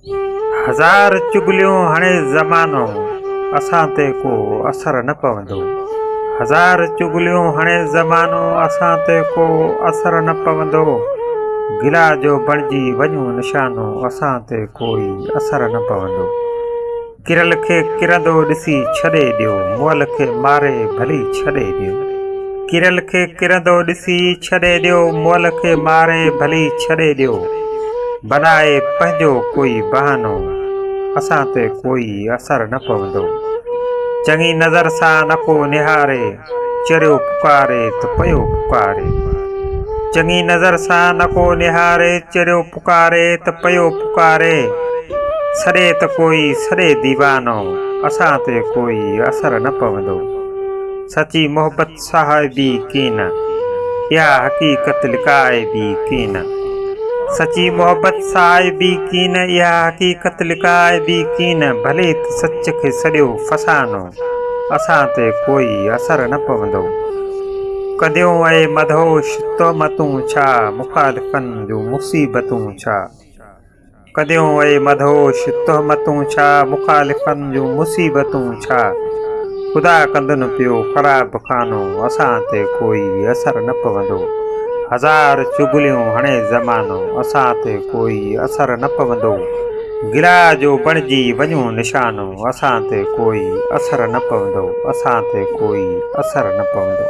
हज़ार चुगलियूं हणे ज़मानो असां ते को असर न पवंदो। हज़ार चुगलियूं हणे ज़मानो असां ते को असर न पवंदो। गिला जो बणिजी वञूं निशानो असां ते कोई असर न पवंदो। किरल खे किरंदो ॾिसी छॾे ॾियो, मुअल खे मारे भली छॾे ॾियो। किरल खे किरंदो ॾिसी छॾे ॾियो, मुअल खे मारे भली छॾे ॾियो। बनाए पंहिंजो कोई बहानो असां ते कोई असर न पवंदो। चङी नज़र सां न को निहारे, चरियो पुकारे त पियो पुकारे। चङी नज़र सां न को निहारे, चरियो पुकारे त पियो पुकारे। सॾे त कोई सॾे दीवानो असां ते कोई असर न पवंदो। सची मोहबत साहिबी कीन, इहा हक़ीक़त लिकाए बि कीन। सची मोहबत साहिबी कीन, इहा हक़ीक़त लिकाए बि कीन। भले त सच खे सॼो फसानो असां ते कोई असर न पवंदो। कदियों ऐं मदहोश तोहमतूं छा, मुख़ालिफ़नि जूं मुसीबतूं छा। कदियों ऐं मदहोश तोहमतूं छा, मुख़ालिफ़नि जूं मुसीबतूं छा। ख़ुदा कंदुनि पियो ख़राब खानो असां ते कोई असर न पवंदो। हज़ार चुगलियूं हणे ज़मानो असां ते कोई असर न पवंदो। गिला जो बणिजी वञूं निशानो असां ते कोई असर न पवंदो। असां ते कोई असर न पवंदो।